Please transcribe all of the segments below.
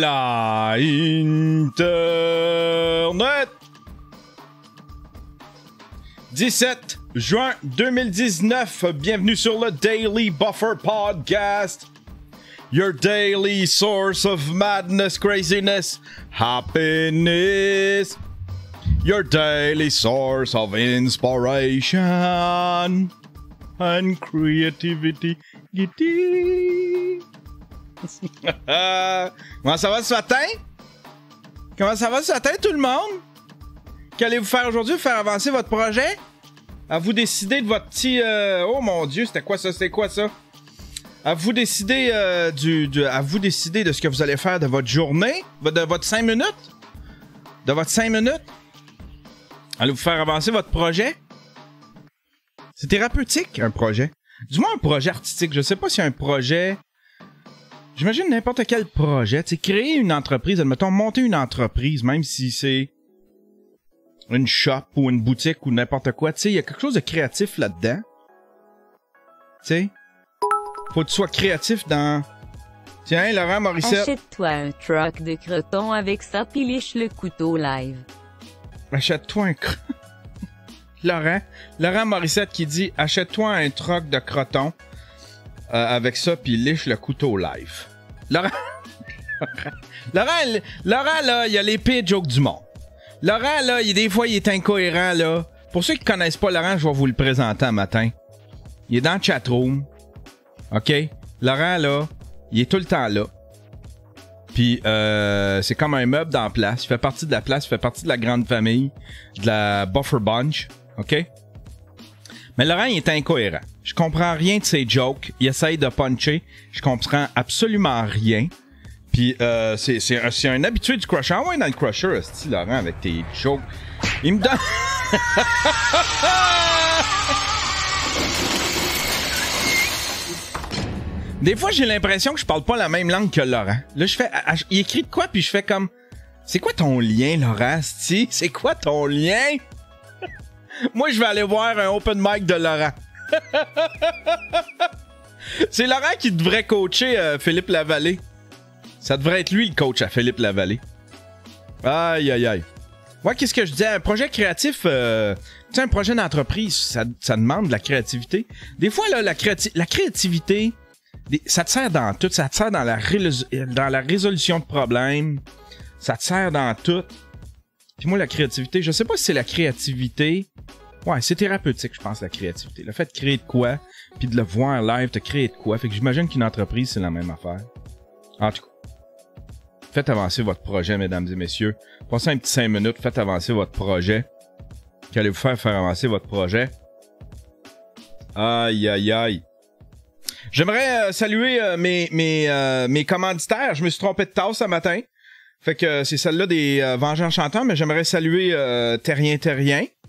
la Internet. 17 juin 2019, bienvenue sur le Daily Buffer Podcast. Your daily source of madness, craziness, happiness. Your daily source of inspiration and creativity. Comment ça va ce matin? Comment ça va ce matin tout le monde? Qu'allez-vous faire aujourd'hui? Faire avancer votre projet? À vous décider de votre petit... Oh mon Dieu, c'était quoi ça? C'était quoi ça? À vous décider à vous décider de ce que vous allez faire de votre journée, de votre 5 minutes. De votre 5 minutes. Allez-vous faire avancer votre projet? C'est thérapeutique, un projet. Du moins un projet artistique. Je sais pas si un projet... J'imagine n'importe quel projet. Tu sais, créer une entreprise, admettons, monter une entreprise, même si c'est une shop ou une boutique ou n'importe quoi. Tu sais, il y a quelque chose de créatif là-dedans. Tu sais? Faut que tu sois créatif dans... Tiens, Laurent Morissette. Achète-toi un truck de croton avec ça puis liche le couteau live. Achète-toi un... Laurent Morissette qui dit « Achète-toi un truck de croton avec ça puis liche le couteau live. » Laurent, là, il a les pires jokes du monde. Laurent, là, des fois, il est incohérent, là. Pour ceux qui connaissent pas Laurent, je vais vous le présenter un matin. Il est dans le chatroom. OK? Laurent, là, il est tout le temps là. Puis, c'est comme un meuble dans la place. Il fait partie de la place, il fait partie de la grande famille, de la Buffer Bunch. OK? Mais Laurent, il est incohérent. Je comprends rien de ses jokes. Il essaye de puncher. Je comprends absolument rien. Puis, c'est un habitué du Crusher. Envoie dans le Crusher, style Laurent, avec tes jokes. Il me donne... Des fois, j'ai l'impression que je parle pas la même langue que Laurent. Là, je fais... Il écrit de quoi, puis je fais comme... C'est quoi ton lien, Laurent, c'ti? C'est quoi ton lien? Moi, je vais aller voir un open mic de Laurent. C'est Laurent qui devrait coacher Philippe Lavallée. Ça devrait être lui le coach à Philippe Lavallée. Aïe, aïe, aïe. Ouais, qu'est-ce que je disais? Un projet créatif... tu sais, un projet d'entreprise, ça demande de la créativité. Des fois, là, la créativité... Ça te sert dans tout. Ça te sert dans la résolution de problèmes. Ça te sert dans tout. Puis moi, la créativité, je sais pas si c'est la créativité. Ouais, c'est thérapeutique, je pense, la créativité. Le fait de créer de quoi, puis de le voir live, de créer de quoi. Fait que j'imagine qu'une entreprise, c'est la même affaire. En tout cas, faites avancer votre projet, mesdames et messieurs. Passez un petit 5 minutes, faites avancer votre projet. Qu'allez-vous faire avancer votre projet? Aïe, aïe, aïe. J'aimerais saluer mes commanditaires. Je me suis trompé de tasse ce matin. Fait que c'est celle-là des Vengeurs Chantants, mais j'aimerais saluer Terrien,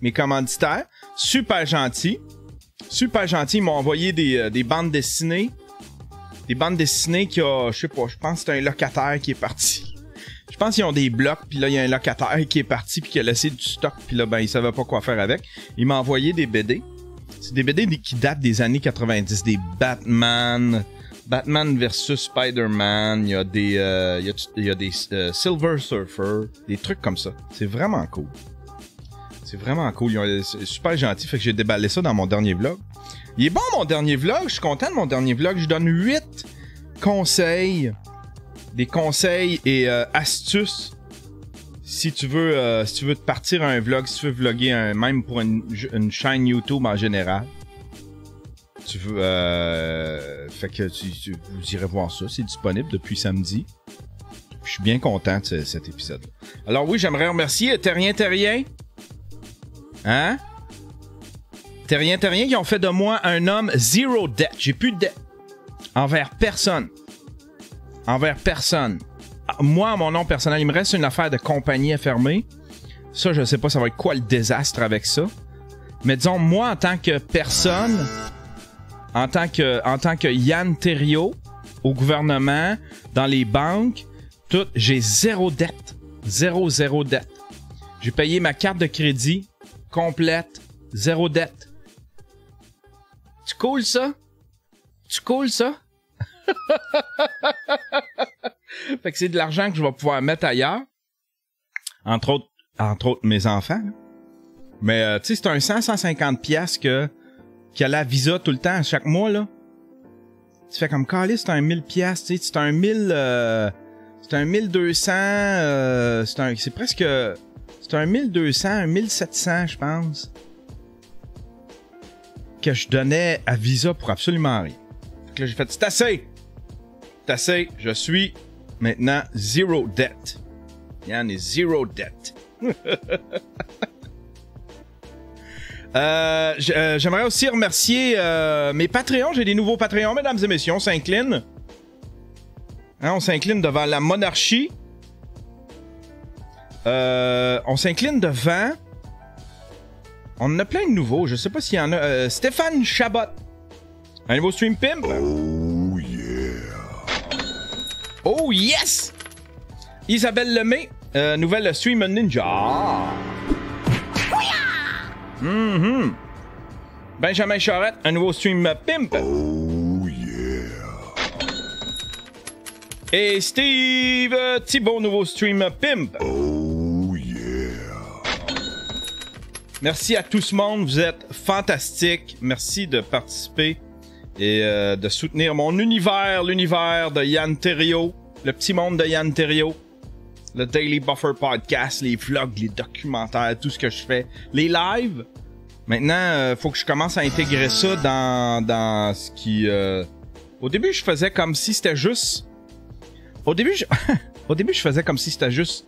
mes commanditaires. Super gentils. Super gentils. Ils m'ont envoyé des bandes dessinées. Des bandes dessinées qui a, je sais pas, je pense que c'est un locataire qui est parti. Je pense qu'ils ont des blocs, puis là, il y a un locataire qui est parti, puis qui a laissé du stock, puis là, ben, il savait pas quoi faire avec. Il m'a envoyé des BD. C'est des BD qui datent des années 90, des Batman versus Spider-Man, il y a des Silver Surfer, des trucs comme ça. C'est vraiment cool. C'est vraiment cool. C'est super gentil, fait que j'ai déballé ça dans mon dernier vlog. Il est bon mon dernier vlog, je suis content de mon dernier vlog. Je donne 8 conseils, des conseils et astuces. Si tu veux te partir un vlog, si tu veux vlogger même pour une chaîne YouTube en général, tu veux, fait que vous irez voir ça, c'est disponible depuis samedi. Je suis bien content de cet épisode-là. Alors oui, j'aimerais remercier Terrien. Hein? Terrien qui ont fait de moi un homme zero debt. J'ai plus de dette envers personne. Moi, à mon nom personnel, il me reste une affaire de compagnie à fermer. Ça, je sais pas, ça va être quoi le désastre avec ça. Mais disons, moi, en tant que personne, en tant que Yann Terriot, au gouvernement, dans les banques, tout, j'ai zéro dette. Zéro dette. J'ai payé ma carte de crédit complète, zéro dette. Tu cool ça? Fait que c'est de l'argent que je vais pouvoir mettre ailleurs. Entre autres mes enfants. Là. Mais tu sais, c'est un 150 piastres qui a la visa tout le temps, chaque mois, là. Tu fais comme Calais, c'est un 1000 piastres, tu sais, c'est un 1000... c'est un 1200... c'est presque... C'est un 1200, un 1700, je pense. Que je donnais à visa pour absolument rien. Fait que là, j'ai fait, c'est assez! C'est assez, je suis maintenant zero debt. Yann est zero debt. J'aimerais aussi remercier mes Patreons. J'ai des nouveaux Patreons, mesdames et messieurs. On s'incline. Hein, on s'incline devant la monarchie. On s'incline devant... On en a plein de nouveaux. Je sais pas s'il y en a. Stéphane Chabot. Un nouveau Stream Pimp. Oh yeah. Oh yes! Isabelle Lemay. Nouvelle Stream Ninja. Mm-hmm. Benjamin Charette. Un nouveau Stream Pimp. Oh yeah. Et Steve Thibault. Nouveau Stream Pimp. Oh yeah. Merci à tout ce monde, vous êtes fantastiques. Merci de participer et de soutenir mon univers, l'univers de Yann Terriot, le petit monde de Yann Terriot, le Daily Buffer Podcast, les vlogs, les documentaires, tout ce que je fais, les lives. Maintenant, faut que je commence à intégrer ça dans ce qui... Au début, je faisais comme si c'était juste... Au début, je faisais comme si c'était juste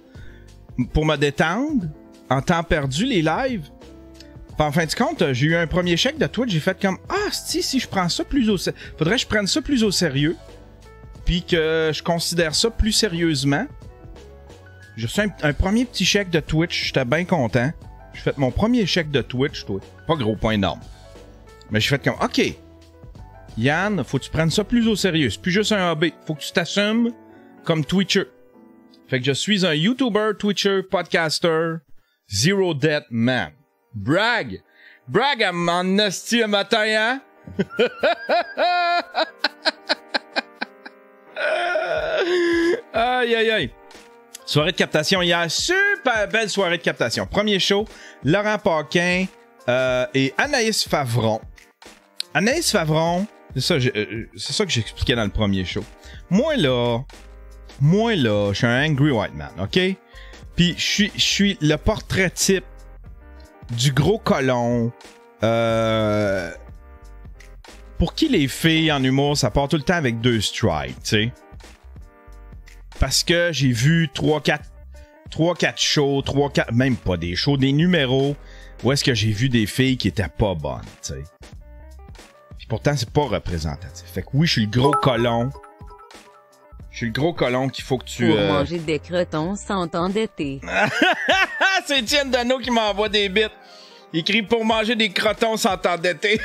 pour me détendre, en temps perdu, les lives. Puis en fin de compte, j'ai eu un premier chèque de Twitch, j'ai fait comme si je prends ça plus au sérieux. Faudrait que je prenne ça plus au sérieux. Puis que je considère ça plus sérieusement. J'ai reçu un premier petit chèque de Twitch, j'étais bien content. J'ai fait mon premier chèque de Twitch, toi. Pas gros, pas énorme. Mais j'ai fait comme OK. Yann, faut que tu prennes ça plus au sérieux. C'est plus juste un hobby. Faut que tu t'assumes comme Twitcher. Fait que je suis un YouTuber, Twitcher, podcaster, Zero Debt Man. Brag! Brag à mon esti un matin, hein? Aïe, aïe, aïe. Soirée de captation hier. Super belle soirée de captation. Premier show, Laurent Paquin et Anaïs Favron. Anaïs Favron, c'est ça que j'expliquais dans le premier show. Moi là, je suis un angry white man, OK? Puis je suis le portrait type du gros colon. Pour qui les filles en humour, ça part tout le temps avec 2 strikes, tu sais? Parce que j'ai vu 3-4 shows, 3-4, même pas des shows, des numéros où est-ce que j'ai vu des filles qui étaient pas bonnes, tu sais? Puis pourtant, c'est pas représentatif. Fait que oui, je suis le gros colon. Je suis le gros colon qu'il faut que tu... Pour manger des crotons sans t'endetter. C'est Étienne Dano qui m'envoie des bits. Il écrit pour manger des crotons sans t'endetter.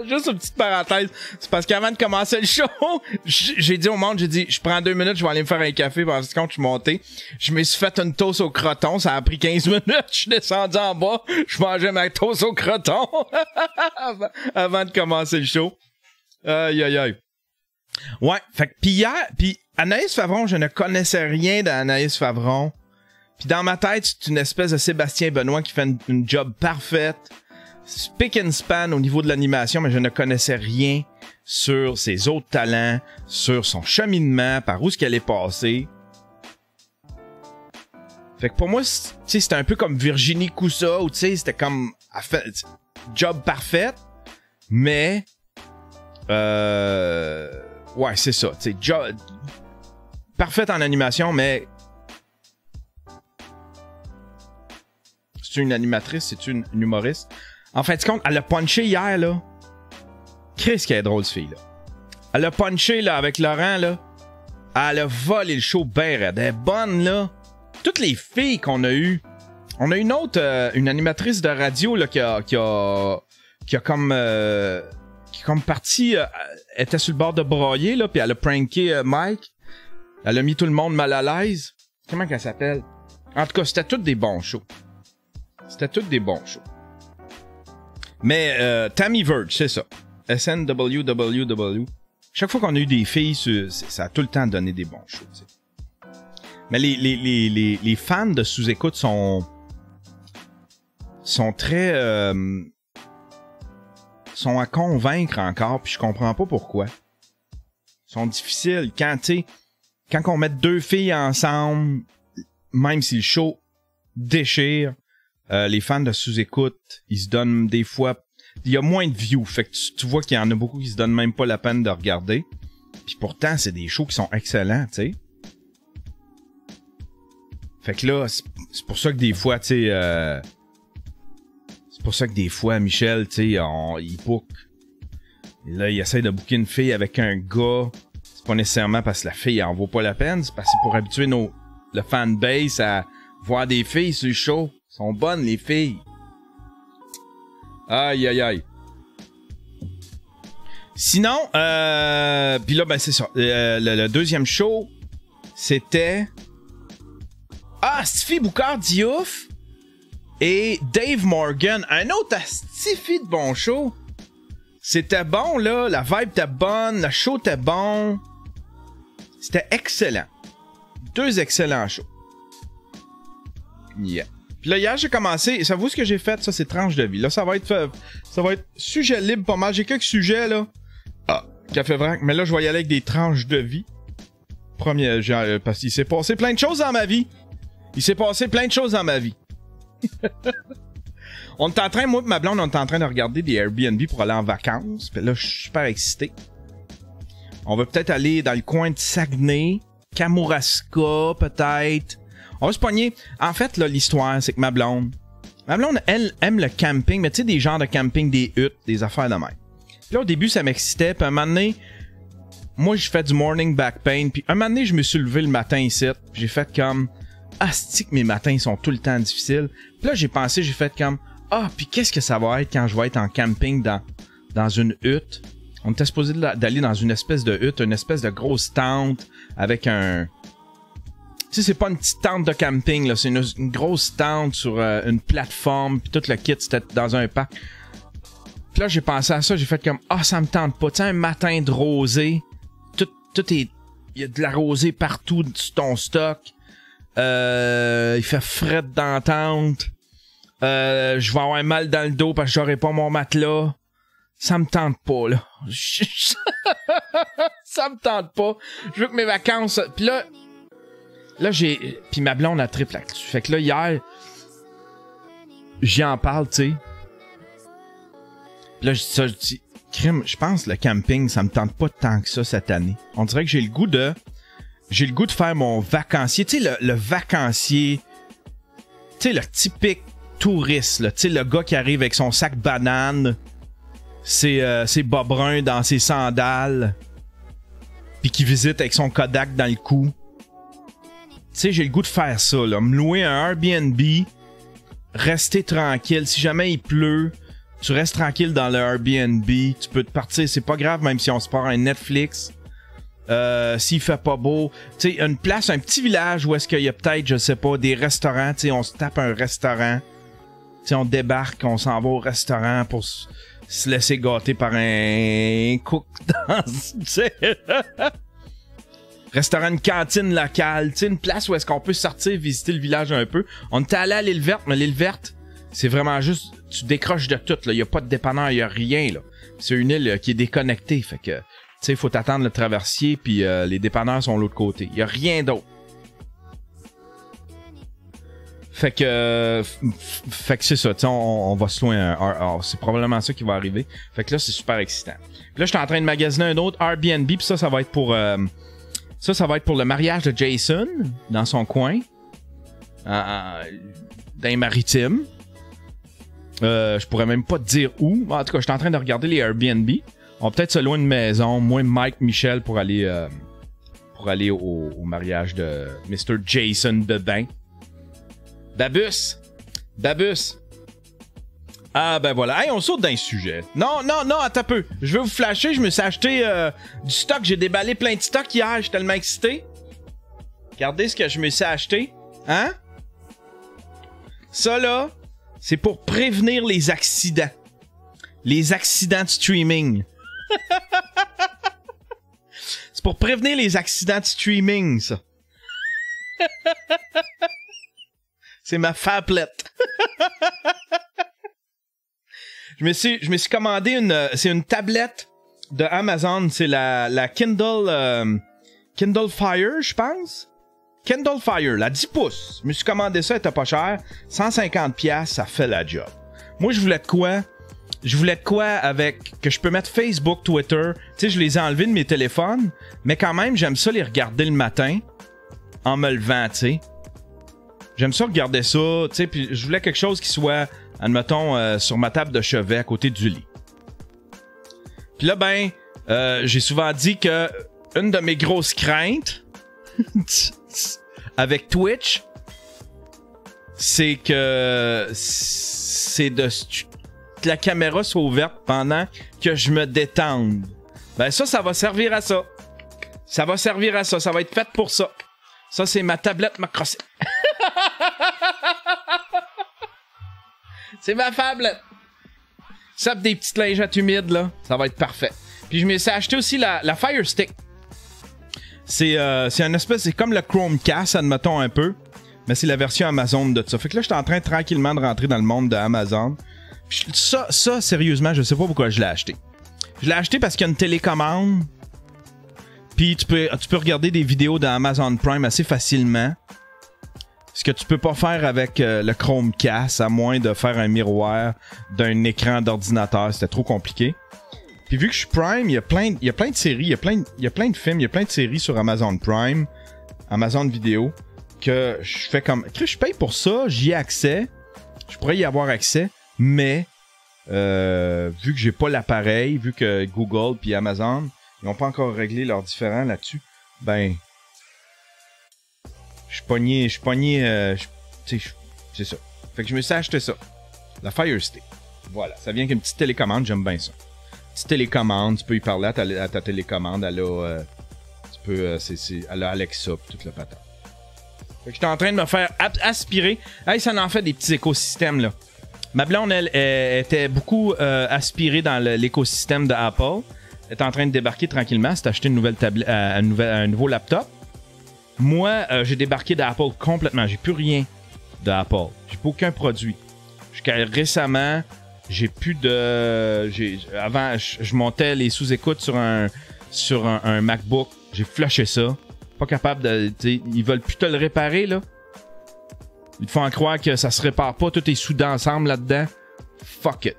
Juste une petite parenthèse. C'est parce qu'avant de commencer le show, j'ai dit au monde, je prends 2 minutes, je vais aller me faire un café parce que quand je suis monté, je me suis fait une toast au croton, ça a pris 15 minutes, je suis descendu en bas, je mangeais ma toast au croton avant de commencer le show. Aïe, aïe, aïe. Ouais, fait que puis Anaïs Favron, je ne connaissais rien d'Anaïs Favron. Puis dans ma tête, c'est une espèce de Sébastien Benoît qui fait une job parfaite. Spick and span au niveau de l'animation, mais je ne connaissais rien sur ses autres talents, sur son cheminement, par où est-ce qu'elle est passée. Fait que pour moi, c'était un peu comme Virginie Coussa, où tu sais, c'était comme job parfaite, mais ouais, c'est ça, tu sais, job parfaite en animation, mais c'est une animatrice, c'est une humoriste. En fin de compte, elle a punché hier, là. Qu'est-ce qu'elle est drôle, cette fille-là. Elle a punché, là, avec Laurent, là. Elle a volé le show bien raide. Elle est bonne, là. Toutes les filles qu'on a eues. On a une autre, une animatrice de radio, là, qui a comme parti, était sur le bord de broyer, là, puis elle a pranké Mike. Elle a mis tout le monde mal à l'aise. Comment qu'elle s'appelle? En tout cas, c'était tous des bons shows. Mais Tammy Verge, c'est ça. SNWWW. Chaque fois qu'on a eu des filles, ça a tout le temps donné des bons shows, t'sais. Mais les fans de sous-écoute sont très... sont à convaincre encore, puis je comprends pas pourquoi. Ils sont difficiles. Quand on met deux filles ensemble, même si le show déchire, les fans de sous-écoute, ils se donnent des fois... Il y a moins de views, fait que tu vois qu'il y en a beaucoup qui se donnent même pas la peine de regarder. Puis pourtant, c'est des shows qui sont excellents, tu sais. Fait que là, c'est pour ça que des fois, tu sais... c'est pour ça que des fois, Michel, tu sais, il book. Et là, il essaie de booker une fille avec un gars. C'est pas nécessairement parce que la fille en vaut pas la peine, c'est parce que c'est pour habituer le fanbase à voir des filles sur le show. Elles sont bonnes, les filles. Aïe, aïe, aïe. Sinon, puis là, ben c'est ça. Le deuxième show, c'était... Stifi Boucard-Diouf et Dave Morgan. Un autre Stifi de bon show. C'était bon, là. La vibe était bonne. Le show était bon. C'était excellent. Deux excellents shows. Yeah. Puis là, hier, j'ai commencé... Savez-vous ce que j'ai fait? Ça, c'est tranche de vie. Là, ça va être sujet libre pas mal. J'ai quelques sujets, là. Café Vrac. Mais là, je vais y aller avec des tranches de vie. Parce qu'il s'est passé plein de choses dans ma vie. On est en train, moi et ma blonde, on est en train de regarder des Airbnb pour aller en vacances. Puis là, je suis super excité. On va peut-être aller dans le coin de Saguenay, Kamouraska, peut-être. On va se pogner. En fait, là, l'histoire, c'est que ma blonde, elle aime le camping, mais tu sais, des genres de camping, des huttes, des affaires de même. Puis là, au début, ça m'excitait. Puis un moment donné, moi, je fais du morning back pain. Puis un moment donné, je me suis levé le matin ici. Puis j'ai fait comme... Asti que mes matins sont tout le temps difficiles. Puis là, j'ai fait comme... Puis qu'est-ce que ça va être quand je vais être en camping dans une hutte? On était supposé d'aller dans une espèce de hutte, une espèce de grosse tente avec un... Tu sais, c'est pas une petite tente de camping, là. C'est une grosse tente sur une plateforme. Puis tout le kit, c'était dans un parc. Puis là, j'ai pensé à ça. J'ai fait comme... ça me tente pas. Tu sais, un matin de rosée. Tout est... Il y a de la rosée partout sur ton stock. Il fait fret dans la tente. Je vais avoir mal dans le dos parce que j'aurai pas mon matelas. Ça me tente pas, là. Ça me tente pas. Je veux que mes vacances... Puis là, puis ma blonde a triple là-dessus. Fait que là, hier, j'y en parle, tu sais. Puis là, je dis, crime, je pense que le camping, ça me tente pas tant que ça cette année. On dirait que j'ai le goût de faire mon vacancier. Tu sais, le vacancier, tu sais, le typique touriste, là. Tu sais, le gars qui arrive avec son sac banane, ses bas bruns dans ses sandales, puis qui visite avec son Kodak dans le cou. Tu sais, j'ai le goût de faire ça, là. Me louer un Airbnb, rester tranquille. Si jamais il pleut, tu restes tranquille dans le Airbnb. Tu peux te partir, c'est pas grave, même si on se part un Netflix. S'il fait pas beau. Tu sais, une place, un petit village où est-ce qu'il y a peut-être, je sais pas, des restaurants. Tu sais, on se tape un restaurant. Tu sais, on débarque, on s'en va au restaurant pour se laisser gâter par un cook dans... Tu sais... Restaurant, une cantine locale, tu sais, une place où est-ce qu'on peut sortir, visiter le village un peu. On était allé à l'île verte, mais l'île verte, c'est vraiment juste, tu décroches de tout, là. Il y a pas de dépanneur, il y a rien, là. C'est une île qui est déconnectée, fait que, tu sais, il faut t'attendre le traversier, puis les dépanneurs sont de l'autre côté. Il y a rien d'autre. Fait que c'est ça, tu sais, on va se louer c'est probablement ça qui va arriver. Fait que là, c'est super excitant. Puis là, je suis en train de magasiner un autre Airbnb, puis ça va être pour... Ça va être pour le mariage de Jason, dans son coin, dans les maritimes. Je pourrais même pas te dire où. En tout cas, je suis en train de regarder les Airbnb. On va peut-être se louer une maison, moi, Mike, Michel, pour aller au mariage de Mr. Jason Bebin. Babus! Ah ben voilà, hey, on saute dans le sujet. Non, attends un peu. Je vais vous flasher, je me suis acheté du stock, j'ai déballé plein de stock hier, je suis tellement excité. Regardez ce que je me suis acheté. Hein? Ça là, c'est pour prévenir les accidents. Les accidents de streaming. C'est pour prévenir les accidents de streaming, ça. C'est ma phablette. Je me suis commandé une tablette de Amazon. C'est la Kindle Fire, je pense. Kindle Fire, la 10 pouces. Je me suis commandé ça, elle était pas cher. 150$, ça fait la job. Moi, je voulais de quoi? Je voulais de quoi avec que je peux mettre Facebook, Twitter. Tu sais, je les ai enlevés de mes téléphones, mais quand même, j'aime ça les regarder le matin en me levant, tu sais. J'aime ça regarder ça, tu sais, puis je voulais quelque chose qui soit, admettons, sur ma table de chevet à côté du lit. Puis là, ben, j'ai souvent dit que une de mes grosses craintes avec Twitch, c'est que la caméra soit ouverte pendant que je me détende. Ben ça va servir à ça. Ça va servir à ça. Ça va être fait pour ça. Ça, c'est ma tablette macrossée. C'est ma tablette. Ça, des petites lingettes humides, là, ça va être parfait. Puis je me suis acheté aussi la Fire Stick. C'est une espèce... C'est comme le Chromecast, admettons un peu. Mais c'est la version Amazon de ça. Fait que là, je suis en train tranquillement de rentrer dans le monde de Amazon. Ça, sérieusement, je sais pas pourquoi je l'ai acheté. Je l'ai acheté parce qu'il y a une télécommande. Puis tu peux regarder des vidéos d'Amazon Prime assez facilement. Ce que tu peux pas faire avec le Chromecast, à moins de faire un miroir d'un écran d'ordinateur. C'était trop compliqué. Puis vu que je suis Prime, il y a plein de séries, il y a plein de films, il y a plein de séries sur Amazon Prime, Amazon Vidéo, que je fais comme... Je paye pour ça, j'y ai accès. Je pourrais y avoir accès. Mais, vu que j'ai pas l'appareil, vu que Google puis Amazon, ils n'ont pas encore réglé leurs différends là-dessus, ben, je suis pogné, c'est ça. Fait que je me suis acheté ça. La Fire Stick. Voilà, ça vient avec une petite télécommande, j'aime bien ça. Petite télécommande, tu peux y parler à ta télécommande, elle a Alexa pis toute la patate. Fait que j'étais en train de me faire aspirer. Hey, ça en fait des petits écosystèmes, là. Ma blonde, elle était beaucoup aspirée dans l'écosystème de Apple. Elle est en train de débarquer tranquillement. Elle s'est acheté une nouvelle tablette, un nouveau laptop. Moi, j'ai débarqué d'Apple complètement. J'ai plus rien d'Apple. J'ai plus aucun produit. Jusqu'à récemment, j'ai plus de... Avant, je montais les sous-écoutes sur un MacBook. J'ai flashé ça. Pas capable de... Ils veulent plus te le réparer, là. Ils te font croire que ça se répare pas, tout est soudé ensemble là-dedans. Fuck it.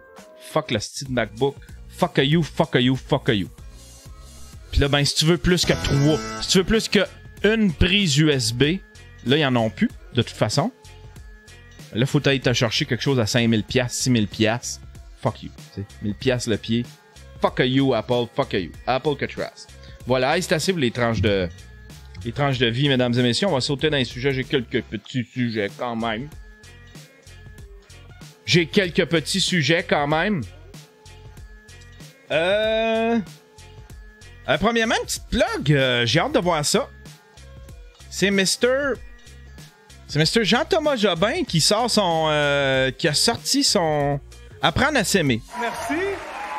Fuck le style MacBook. Fuck a you, fuck a you, fuck a you. Puis là, ben, si tu veux plus que 3, si tu veux plus que une prise USB, là, ils en ont plus, de toute façon. Là, faut aller te chercher quelque chose à 5000$, 6000$. Fuck you. 1000$ le pied. Fuck a you, Apple, fuck a you. Apple que trace. Voilà, c'est assez pour les tranches de vie, mesdames et messieurs. On va sauter dans les sujets. J'ai quelques petits sujets quand même. Premièrement, une petite plug. J'ai hâte de voir ça. C'est Mr. Jean-Thomas Jobin qui sort qui a sorti son Apprendre à s'aimer. Merci.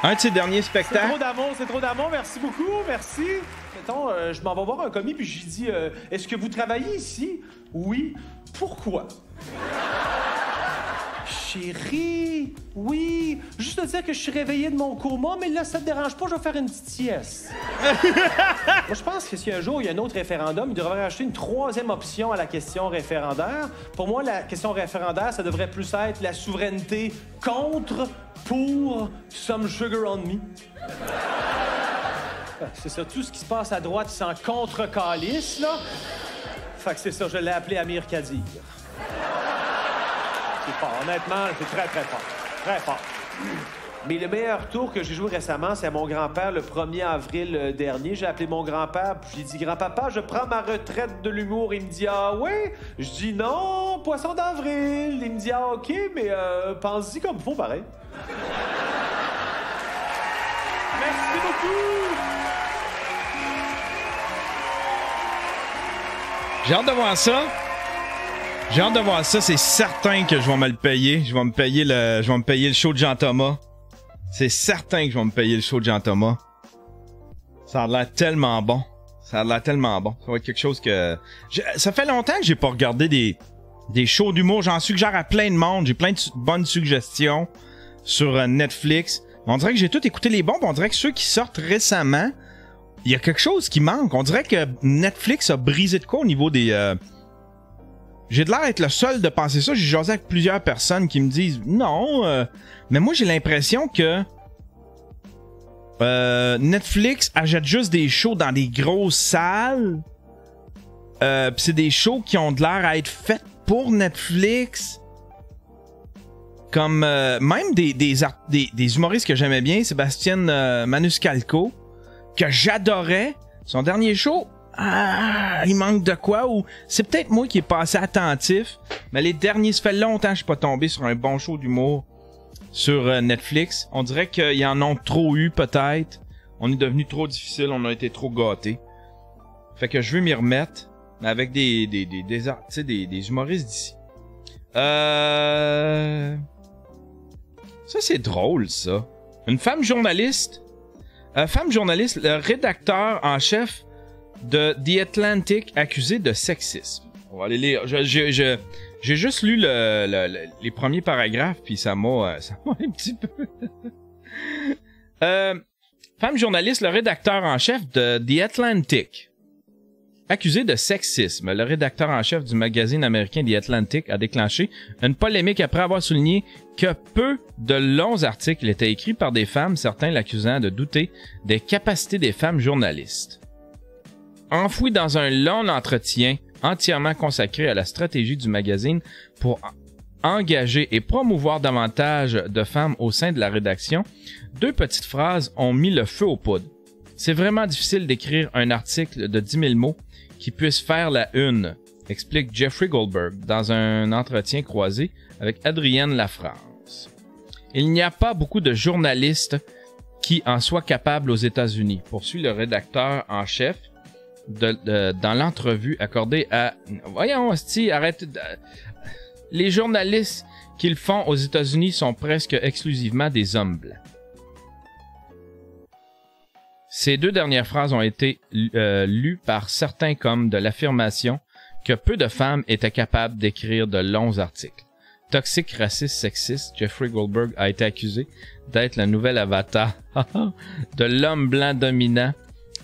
Un de ses derniers spectacles. C'est trop d'amour. Merci beaucoup. Merci. Mettons, je m'en vais voir un commis puis je lui dis est-ce que vous travaillez ici? Oui. Pourquoi? Chérie, oui. Juste te dire que je suis réveillé de mon coma, mais là, ça te dérange pas, je vais faire une petite sieste. Moi, je pense que si un jour il y a un autre référendum, il devrait rajouter une troisième option à la question référendaire. Pour moi, la question référendaire, ça devrait plus être la souveraineté contre, pour, some sugar on me. C'est ça, tout ce qui se passe à droite, c'est en contre-calice, là. Fait que c'est ça, je l'ai appelé Amir Kadir. C'est fort, honnêtement, c'est très, très fort. Très fort. Mais le meilleur tour que j'ai joué récemment, c'est à mon grand-père le 1er avril dernier. J'ai appelé mon grand-père, puis j'ai dit « Grand-papa, je prends ma retraite de l'humour. » Il me dit « Ah oui? » Je dis « Non, poisson d'avril. » Il me dit « Ah OK, mais pense-y comme faut, pareil. » Merci beaucoup! J'ai hâte de voir ça. J'ai hâte de voir ça, c'est certain que je vais me le payer. Je vais me payer le show de Jean-Thomas. C'est certain que je vais me payer le show de Jean-Thomas. Ça a l'air tellement bon. Ça a l'air tellement bon. Ça va être quelque chose que... Ça fait longtemps que j'ai pas regardé des shows d'humour. J'en suggère à plein de monde. J'ai plein de bonnes suggestions sur Netflix. On dirait que j'ai tout écouté les bons. On dirait que ceux qui sortent récemment, il y a quelque chose qui manque. On dirait que Netflix a brisé de quoi au niveau des... J'ai de l'air d'être le seul de penser ça. J'ai jasé avec plusieurs personnes qui me disent non. Mais moi, j'ai l'impression que Netflix achète juste des shows dans des grosses salles. Pis c'est des shows qui ont de l'air à être faits pour Netflix. Comme même des humoristes que j'aimais bien, Sébastien Maniscalco, que j'adorais. Son dernier show, il manque de quoi, ou c'est peut-être moi qui ai passé attentif, mais les derniers, ça fait longtemps que je suis pas tombé sur un bon show d'humour sur Netflix. On dirait qu'ils en ont trop eu, peut-être. On est devenu trop difficile, on a été trop gâtés. Fait que je veux m'y remettre, mais avec des humoristes d'ici. Ça, c'est drôle, ça. Une femme journaliste, le rédacteur en chef de The Atlantic accusé de sexisme. On va aller lire. J'ai juste lu les premiers paragraphes, puis ça m'a un petit peu... Femme journaliste, le rédacteur en chef de The Atlantic accusé de sexisme. Le rédacteur en chef du magazine américain The Atlantic a déclenché une polémique après avoir souligné que peu de longs articles étaient écrits par des femmes, certains l'accusant de douter des capacités des femmes journalistes. Enfoui dans un long entretien entièrement consacré à la stratégie du magazine pour engager et promouvoir davantage de femmes au sein de la rédaction, 2 petites phrases ont mis le feu aux poudres. C'est vraiment difficile d'écrire un article de 10 000 mots qui puisse faire la une, explique Jeffrey Goldberg dans un entretien croisé avec Adrienne Lafrance. Il n'y a pas beaucoup de journalistes qui en soient capables aux États-Unis, poursuit le rédacteur en chef dans l'entrevue accordée à... Voyons, hostie, arrête... Les journalistes qu'ils font aux États-Unis sont presque exclusivement des hommes blancs. Ces 2 dernières phrases ont été lues par certains comme de l'affirmation que peu de femmes étaient capables d'écrire de longs articles. Toxique, raciste, sexiste, Jeffrey Goldberg a été accusé d'être le nouvel avatar de l'homme blanc dominant,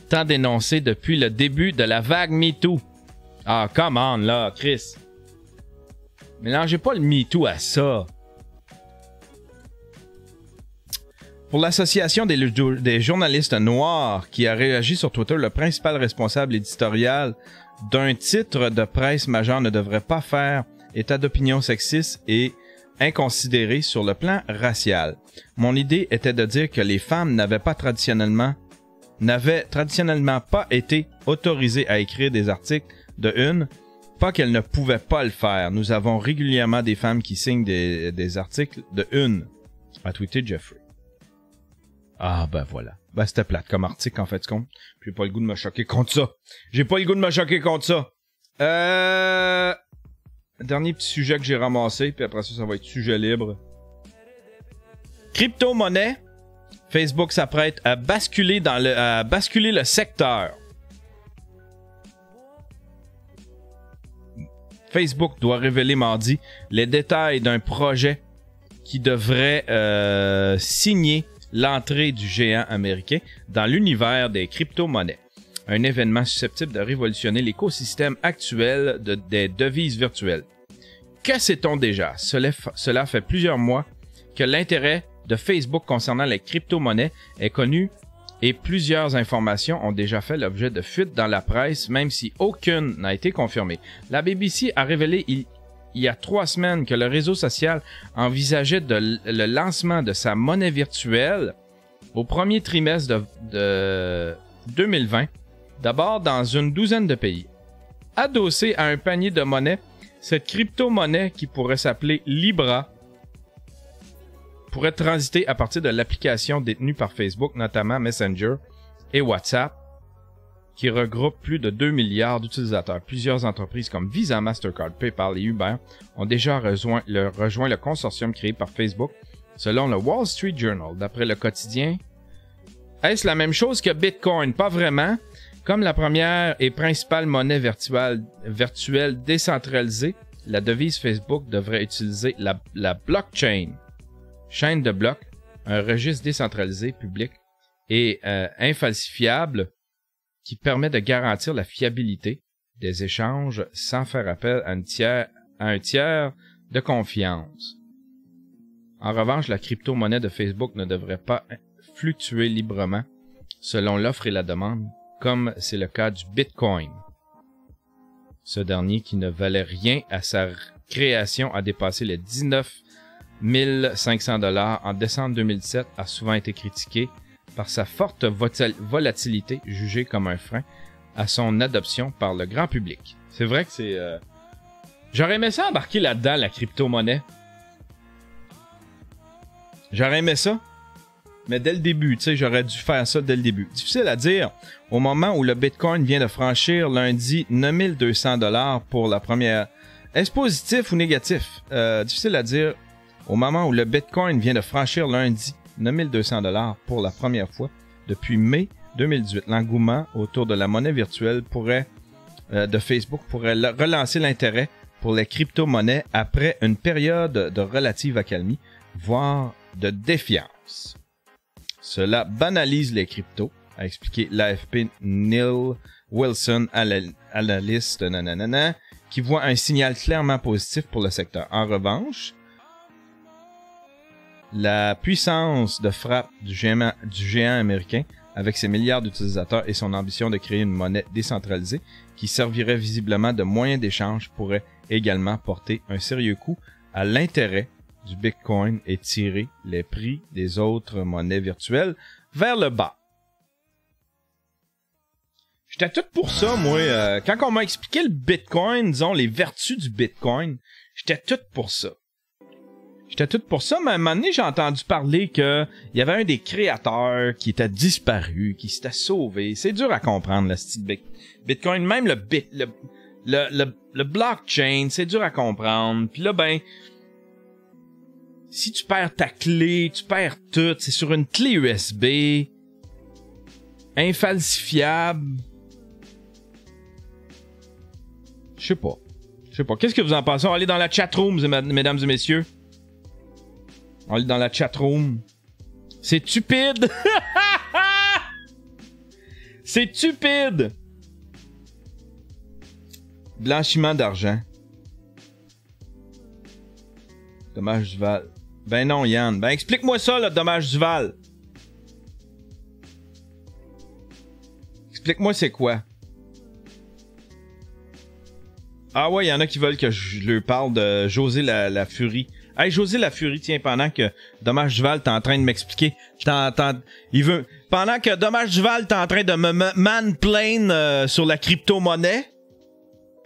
tant dénoncé depuis le début de la vague MeToo. Ah, come on, là, Chris. Mélangez pas le MeToo à ça. Pour l'association des journalistes noirs qui a réagi sur Twitter, le principal responsable éditorial d'un titre de presse majeur ne devrait pas faire état d'opinion sexiste et inconsidéré sur le plan racial. Mon idée était de dire que les femmes n'avaient traditionnellement pas été autorisées à écrire des articles de une, pas qu'elles ne pouvaient pas le faire. Nous avons régulièrement des femmes qui signent des articles de une, a tweeté Jeffrey. Ah, ben voilà. Ben, c'était plate comme article, en fait, compte. Puis j'ai pas le goût de me choquer contre ça. Dernier petit sujet que j'ai ramassé, puis après ça va être sujet libre. Crypto-monnaie. Facebook s'apprête à basculer le secteur. Facebook doit révéler mardi les détails d'un projet qui devrait signer l'entrée du géant américain dans l'univers des crypto-monnaies. Un événement susceptible de révolutionner l'écosystème actuel des devises virtuelles. Que sait-on déjà? Cela fait plusieurs mois que l'intérêt de Facebook concernant les crypto-monnaies est connu et plusieurs informations ont déjà fait l'objet de fuites dans la presse, même si aucune n'a été confirmée. La BBC a révélé il y a 3 semaines que le réseau social envisageait le lancement de sa monnaie virtuelle au premier trimestre de 2020, d'abord dans une douzaine de pays. Adossée à un panier de monnaie, cette crypto-monnaie qui pourrait s'appeler Libra pourrait transiter à partir de l'application détenue par Facebook, notamment Messenger et WhatsApp, qui regroupe plus de 2 milliards d'utilisateurs. Plusieurs entreprises comme Visa, Mastercard, PayPal et Uber ont déjà rejoint le consortium créé par Facebook, selon le Wall Street Journal. D'après le quotidien, est-ce la même chose que Bitcoin? Pas vraiment, Comme la première et principale monnaie virtuelle décentralisée, la devise Facebook devrait utiliser la blockchain, chaîne de blocs, un registre décentralisé, public et infalsifiable qui permet de garantir la fiabilité des échanges sans faire appel à un tiers de confiance. En revanche, la crypto-monnaie de Facebook ne devrait pas fluctuer librement selon l'offre et la demande, comme c'est le cas du Bitcoin. Ce dernier, qui ne valait rien à sa création, a dépassé les 19 500 $ en décembre 2017, a souvent été critiqué par sa forte volatilité, jugée comme un frein à son adoption par le grand public. C'est vrai que c'est... J'aurais aimé ça embarquer là-dedans, la crypto-monnaie. J'aurais aimé ça. Mais dès le début, tu sais, j'aurais dû faire ça dès le début. Difficile à dire. Au moment où le Bitcoin vient de franchir lundi 9200 $ pour la première... Est-ce positif ou négatif? Difficile à dire. Au moment où le Bitcoin vient de franchir lundi 9200 $ pour la première fois depuis mai 2018, l'engouement autour de la monnaie virtuelle de Facebook pourrait relancer l'intérêt pour les crypto-monnaies après une période de relative accalmie, voire de défiance. Cela banalise les cryptos, a expliqué l'AFP Neil Wilson, analyste qui voit un signal clairement positif pour le secteur. En revanche, la puissance de frappe du géant américain, avec ses milliards d'utilisateurs et son ambition de créer une monnaie décentralisée qui servirait visiblement de moyen d'échange, pourrait également porter un sérieux coup à l'intérêt du Bitcoin et tirer les prix des autres monnaies virtuelles vers le bas. J'étais tout pour ça, moi. Quand on m'a expliqué le Bitcoin, disons, les vertus du Bitcoin, j'étais tout pour ça. J'étais tout pour ça, mais à un moment donné, j'ai entendu parler que il y avait un des créateurs qui était disparu, qui s'était sauvé. C'est dur à comprendre, le style Bitcoin. Même le blockchain, c'est dur à comprendre. Puis là, ben, si tu perds ta clé, tu perds tout. C'est sur une clé USB, infalsifiable. Je sais pas. Qu'est-ce que vous en pensez? On va aller dans la chatroom, mesdames et messieurs. On est dans la chatroom. C'est stupide! C'est stupide! Blanchiment d'argent. Dommage Duval. Ben non, Yann. Ben explique-moi ça, là, Dommage Duval. Explique-moi c'est quoi. Ah ouais, il y en a qui veulent que je leur parle de José la Furie. Hey, José la Furie, tiens, pendant que Dommage Duval t'es en train de m'expliquer, pendant que Dommage Duval t'es en train de me manplain sur la crypto-monnaie,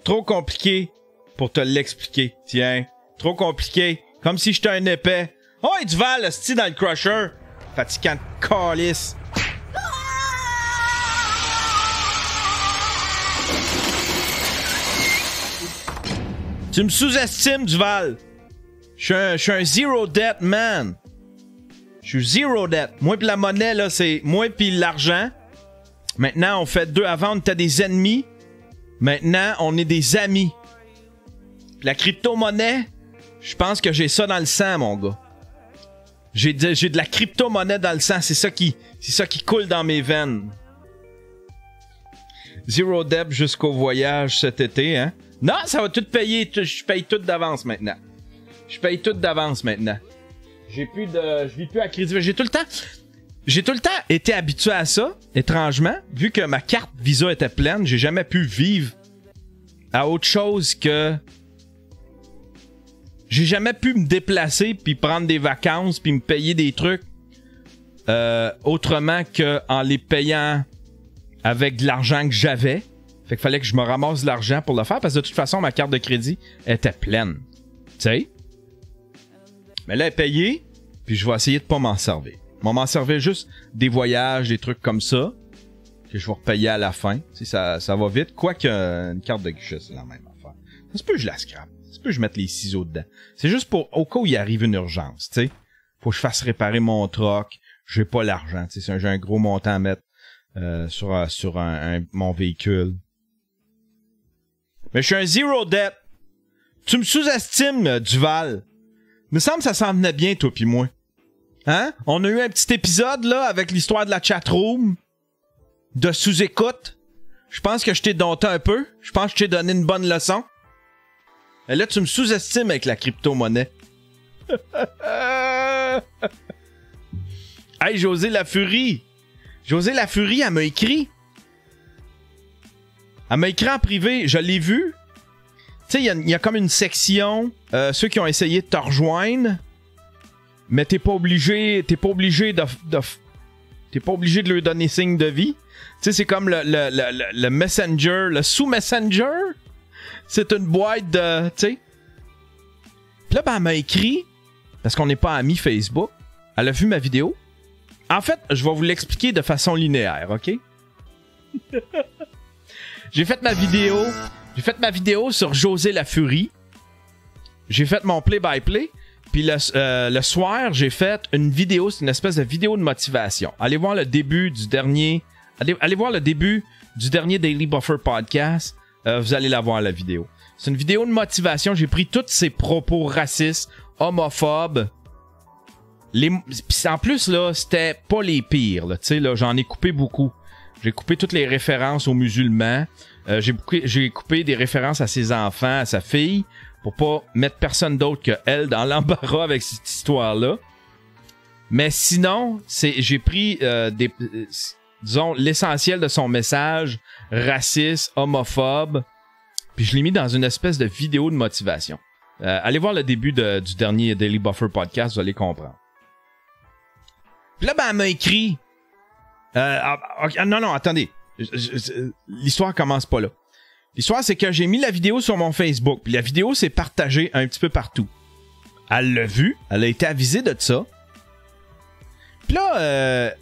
trop compliqué pour te l'expliquer, tiens, trop compliqué, comme si j'étais un épais. Oh, hey, Duval, le style dans le crusher, fatigant de calice. Tu me sous-estimes, Duval. Je suis un zero debt man. Je suis zero debt. Moi pis la monnaie, là, c'est moi pis l'argent. Maintenant, on fait deux. Avant, on était des ennemis. Maintenant, on est des amis. Pis la crypto-monnaie, je pense que j'ai ça dans le sang, mon gars. J'ai de la crypto-monnaie dans le sang. C'est ça qui coule dans mes veines. Zero debt jusqu'au voyage cet été, hein. Non, ça va tout payer. Je paye tout d'avance maintenant. Je vis plus à crédit. J'ai tout le temps été habitué à ça, étrangement, vu que ma carte Visa était pleine, j'ai jamais pu vivre à autre chose que... J'ai jamais pu me déplacer puis prendre des vacances puis me payer des trucs autrement que en les payant avec de l'argent que j'avais. Fait qu'il fallait que je me ramasse de l'argent pour le faire parce que de toute façon, ma carte de crédit était pleine. Tu sais? Mais là, elle est payée, puis je vais essayer de pas m'en servir. Je vais m'en servir juste des voyages, des trucs comme ça, que je vais repayer à la fin. Tu sais, ça va vite. Quoique une carte de guichet, c'est la même affaire. Ça se peut que je la scrape. Ça se peut que je mette les ciseaux dedans. C'est juste pour au cas où il arrive une urgence, tu sais. Faut que je fasse réparer mon troc. J'ai pas l'argent, tu sais. J'ai un gros montant à mettre sur mon véhicule. Mais je suis un zero debt. Tu me sous-estimes, Duval. Il me semble que ça s'en venait bien, toi pis moi. Hein? On a eu un petit épisode, là, avec l'histoire de la chatroom. De sous-écoute. Je pense que je t'ai dompté un peu. Je pense que je t'ai donné une bonne leçon. Et là, tu me sous-estimes avec la crypto-monnaie. Hey, José La Furie. José La Furie, elle m'a écrit. Elle m'a écrit en privé. Je l'ai vu. Tu sais, il y a comme une section. Ceux qui ont essayé de te rejoindre. Mais t'es pas obligé de leur donner signe de vie. Tu sais, c'est comme le Messenger, le sous-Messenger. C'est une boîte de... Tu sais. Puis là, ben, elle m'a écrit, parce qu'on n'est pas amis Facebook, elle a vu ma vidéo. En fait, je vais vous l'expliquer de façon linéaire, OK? J'ai fait ma vidéo sur José La Furie. J'ai fait mon play-by-play. Puis le soir, j'ai fait une vidéo, c'est une espèce de vidéo de motivation. Allez voir le début du dernier... Allez voir le début du dernier Daily Buffer podcast. Vous allez la voir, la vidéo. C'est une vidéo de motivation. J'ai pris tous ces propos racistes, homophobes. Puis en plus, là, c'était pas les pires. Tu sais, là, j'en ai coupé beaucoup. J'ai coupé toutes les références aux musulmans. J'ai coupé des références à ses enfants, à sa fille, pour pas mettre personne d'autre que elle dans l'embarras avec cette histoire-là. Mais sinon, j'ai pris disons, l'essentiel de son message raciste, homophobe, puis je l'ai mis dans une espèce de vidéo de motivation. Allez voir le début du dernier Daily Buffer podcast, vous allez comprendre. Puis là, ben, elle m'a écrit... non, attendez. L'histoire commence pas là. L'histoire, c'est que j'ai mis la vidéo sur mon Facebook, puis la vidéo s'est partagée un petit peu partout. Elle l'a vu, elle a été avisée de ça. Puis là,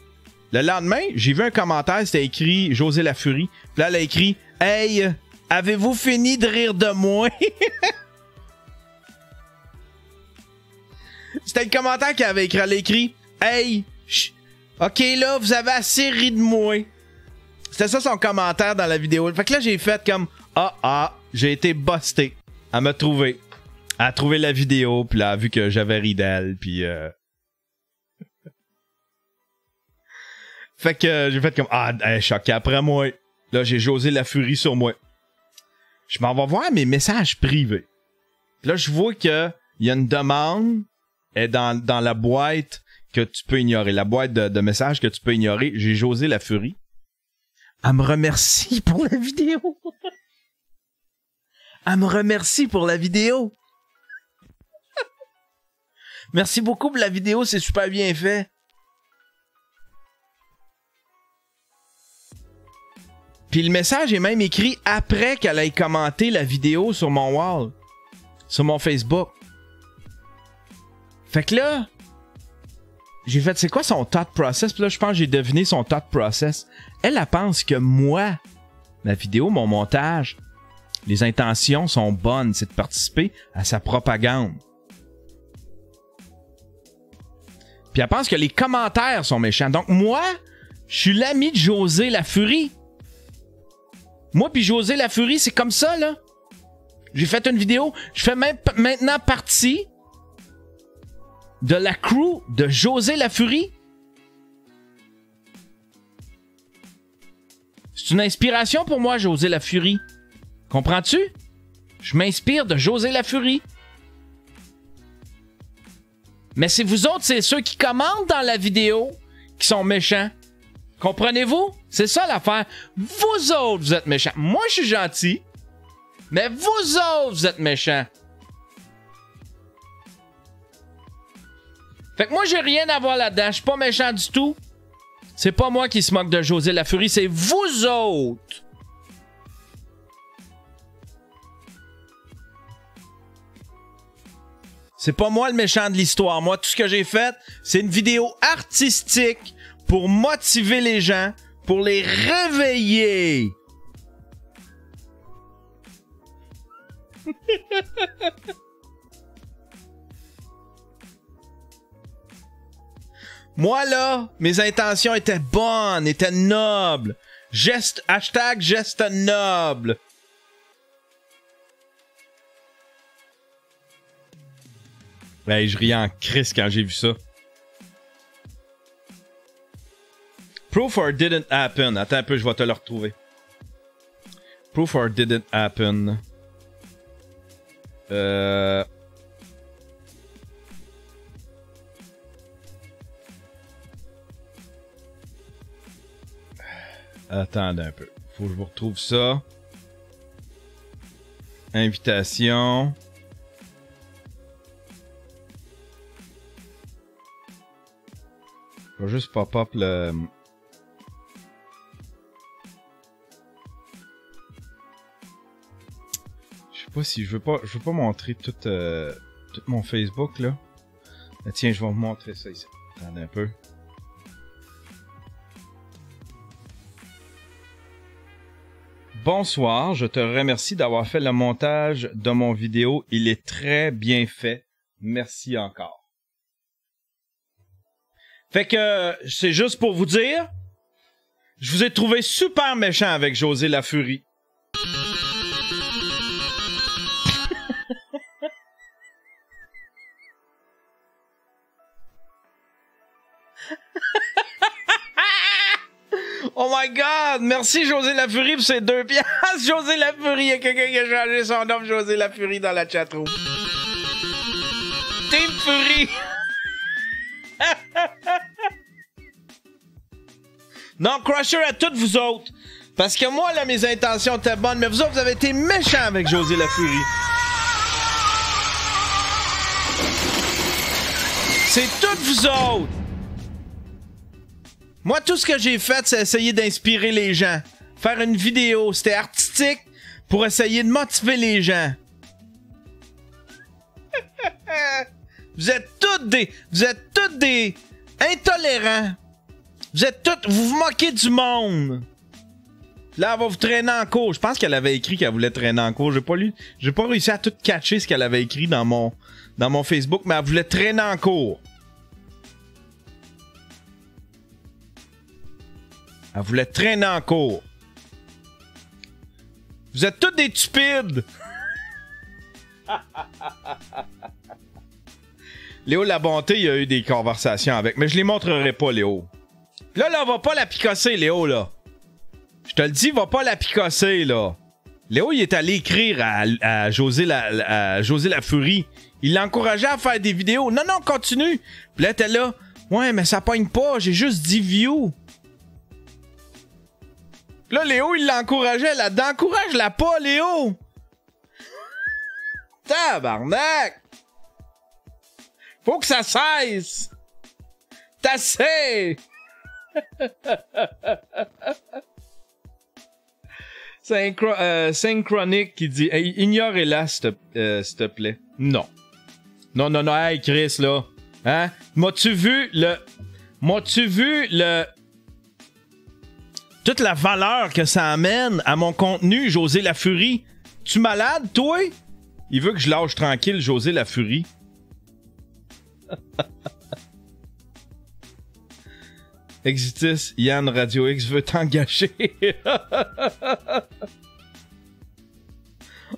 le lendemain, j'ai vu un commentaire, c'était écrit José La Furie. Puis là, elle a écrit « Hey, avez-vous fini de rire de moi? » C'était le commentaire qu'elle avait écrit. Elle a écrit « Hey, ok là, vous avez assez ri de moi. » C'était ça son commentaire dans la vidéo. Fait que là, j'ai fait comme j'ai été busté. Elle m'a trouvé. Elle a trouvé la vidéo, puis là, elle a vu que j'avais ri d'elle, puis fait que j'ai fait comme choqué après moi. Là, j'ai José La Furie sur moi. Je m'en vais voir mes messages privés. Puis là, je vois que il y a une demande est dans la boîte que tu peux ignorer. La boîte de messages que tu peux ignorer. J'ai José La Furie. Elle me remercie pour la vidéo. Elle me remercie pour la vidéo. Merci beaucoup pour la vidéo, c'est super bien fait. Puis le message est même écrit après qu'elle ait commenté la vidéo sur mon wall. Sur mon Facebook. Fait que là, j'ai fait, c'est quoi son thought process? Puis là, je pense que j'ai deviné son thought process. Elle pense que moi, ma vidéo, mon montage, les intentions sont bonnes. C'est de participer à sa propagande. Puis elle pense que les commentaires sont méchants. Donc moi, je suis l'ami de José La Furie. Moi puis José La Furie, c'est comme ça, là. J'ai fait une vidéo. Je fais même maintenant partie de la crew de José La Furie. C'est une inspiration pour moi, José La Furie. Comprends-tu? Je m'inspire de José La Furie. Mais c'est vous autres, c'est ceux qui commentent dans la vidéo qui sont méchants. Comprenez-vous? C'est ça l'affaire. Vous autres, vous êtes méchants. Moi, je suis gentil. Mais vous autres, vous êtes méchants. Fait que moi, j'ai rien à voir là-dedans. Je suis pas méchant du tout. C'est pas moi qui se moque de José La Furie, c'est vous autres. C'est pas moi le méchant de l'histoire. Moi, tout ce que j'ai fait, c'est une vidéo artistique pour motiver les gens, pour les réveiller. Moi, là, mes intentions étaient bonnes, étaient nobles. Hashtag geste noble. Ben, je riais en crise quand j'ai vu ça. Proof or didn't happen. Attends un peu, je vais te le retrouver. Proof or didn't happen. Attendez un peu. Faut que je vous retrouve ça. Invitation. Je vais juste pop-up le... Je sais pas si je veux pas montrer tout mon Facebook là. Mais tiens, je vais vous montrer ça ici. Attendez un peu. Bonsoir, je te remercie d'avoir fait le montage de mon vidéo. Il est très bien fait. Merci encore. Fait que, c'est juste pour vous dire, je vous ai trouvé super méchant avec José La Furie. Oh my god! Merci José La Furie pour ces 2 piastres! José La Furie! Il y a quelqu'un qui a changé son nom José La Furie dans la chatroom. Team Furie! Non, Crusher à toutes vous autres! Parce que moi, là, mes intentions étaient bonnes, mais vous autres, vous avez été méchants avec José La Furie. C'est toutes vous autres! Moi, tout ce que j'ai fait, c'est essayer d'inspirer les gens. Faire une vidéo, c'était artistique pour essayer de motiver les gens. Vous êtes tous des intolérants. Vous vous moquez du monde. Là, elle va vous traîner en cours. Je pense qu'elle avait écrit qu'elle voulait traîner en cours. J'ai pas réussi à tout catcher ce qu'elle avait écrit dans mon Facebook, mais elle voulait traîner en cours. Elle voulait traîner en cours. Vous êtes tous des stupides. Léo La Bonté, il y a eu des conversations avec, mais je les montrerai pas, Léo. Là, on va pas la picosser, Léo, là. Je te le dis, va pas la picosser, là. Léo, il est allé écrire à José La Furie. Il l'encourageait à faire des vidéos. Non, continue. Puis là, t'es là. Ouais, mais ça pogne pas, j'ai juste 10 views. Là, Léo, il l'encourageait là-dedans. Encourage-la pas, Léo! Tabarnak! Faut que ça cesse! T'as assez! Synchronic qui dit hey, ignorez-la, s'il te plaît. Non. Non, hey, Chris, là. Hein? M'as-tu vu toute la valeur que ça amène à mon contenu, José La Furie. Tu malade, toi? Il veut que je lâche tranquille José La Furie. Exitis, Yann Radio X veut t'engager.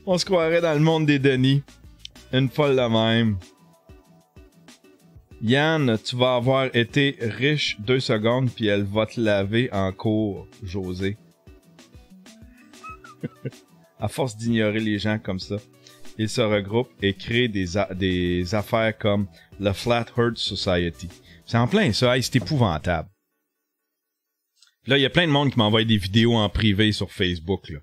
On se croirait dans le monde des Denis. Une folle la même. Yann, tu vas avoir été riche 2 secondes puis elle va te laver en cours, José. À force d'ignorer les gens comme ça, ils se regroupent et créent des affaires comme le Flat Earth Society. C'est en plein ça, hey, c'est épouvantable. Là, il y a plein de monde qui m'envoie des vidéos en privé sur Facebook, là.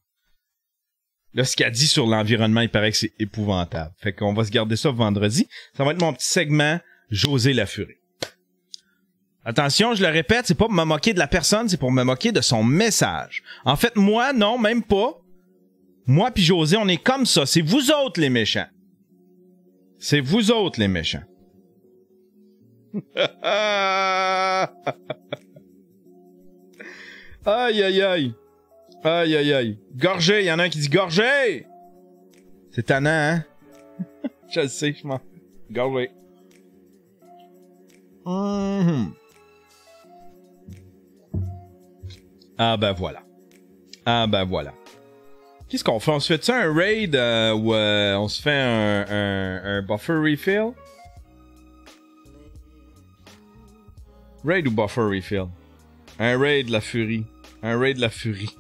Là, ce qu'elle dit sur l'environnement, il paraît que c'est épouvantable. Fait qu'on va se garder ça vendredi. Ça va être mon petit segment José La Furie. Attention, je le répète, c'est pas pour me moquer de la personne, c'est pour me moquer de son message. En fait, moi, non, même pas. Moi pis José, on est comme ça. C'est vous autres les méchants. C'est vous autres les méchants. Aïe, aïe, aïe. Aïe, aïe, aïe. Gorgé, il y en a un qui dit gorgé. C'est tannant, hein? Je le sais, je m'en... Gorgé. Ah ben voilà. Ah ben voilà. Qu'est-ce qu'on fait? On se fait-tu un raid ou on se fait un buffer refill? Raid ou buffer refill? Un raid de la furie. Un raid de la furie.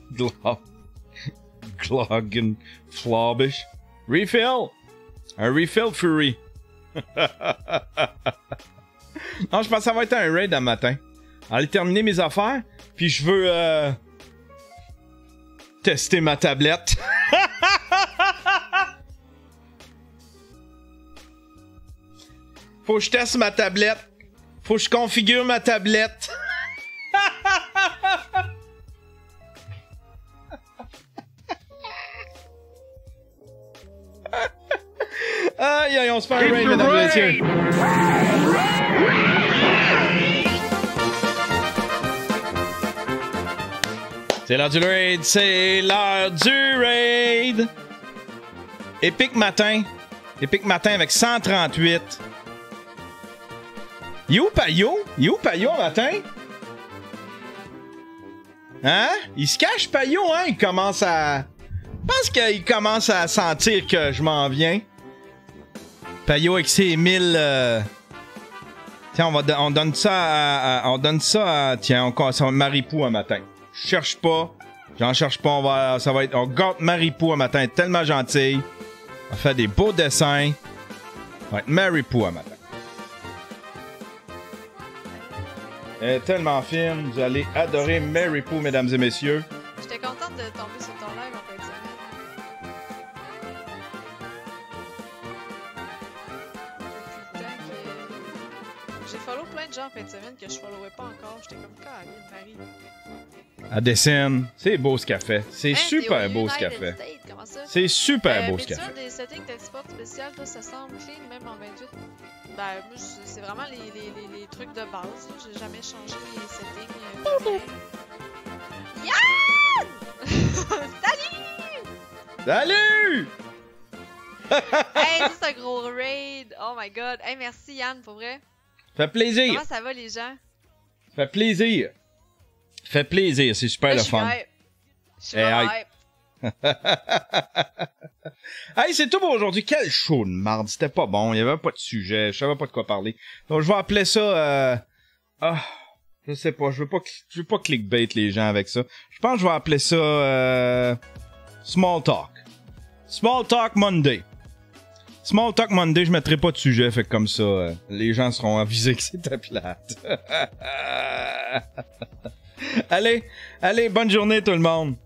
Gloggen Flobbish. Refill! Un refill fury. Non, je pense que ça va être un raid un matin. Aller terminer mes affaires, puis je veux tester ma tablette. Faut que je teste ma tablette. Faut que je configure ma tablette. Aïe, aïe, on se fait un raid, mesdames et messieurs. C'est l'heure du raid, c'est l'heure du raid. Épique matin avec 138. You Payo? You Payo matin? Hein? Il se cache Payo, hein? Il commence à... Je pense qu'il commence à sentir que je m'en viens. Payo avec ses 1000... Tiens, on donne ça à... On donne ça à... Tiens, ça va être Maripou un matin. Je cherche pas. J'en cherche pas. Ça va être... On gâte Maripou un matin. Elle est tellement gentille. On fait des beaux dessins. Ça va être Maripou un matin. Elle est tellement fine. Vous allez adorer Maripou, mesdames et messieurs. J'étais contente de tomber sur ton live en fin de semaine. Depuis le temps que... J'ai follow plein de gens en fin de semaine que je followais pas encore. J'étais comme Caroline, Marie. Elle dessine. C'est beau ce qu'elle fait. C'est super beau ce qu'elle fait. C'est super beau ce qu'elle fait. Des settings d'export spécial, toi, ça semble clean, même en 28. Ben, moi, c'est vraiment les trucs de base. J'ai jamais changé les settings. Yann! Salut! Salut! Hey, c'est un gros raid. Oh my god. Hey, merci Yann, pour vrai. Fait plaisir. Comment ça va, les gens? Fait plaisir. Fait plaisir, c'est super le fun. Je suis hype. Hey, c'est tout pour aujourd'hui. Quel show de marde. C'était pas bon. Il y avait pas de sujet. Je savais pas de quoi parler. Donc, je vais appeler ça... je sais pas. Je veux pas clickbait les gens avec ça. Je pense que je vais appeler ça... Small Talk. Small Talk Monday. Small Talk Monday, je mettrai pas de sujet. Fait que comme ça, les gens seront avisés que c'était plate. Allez, bonne journée tout le monde.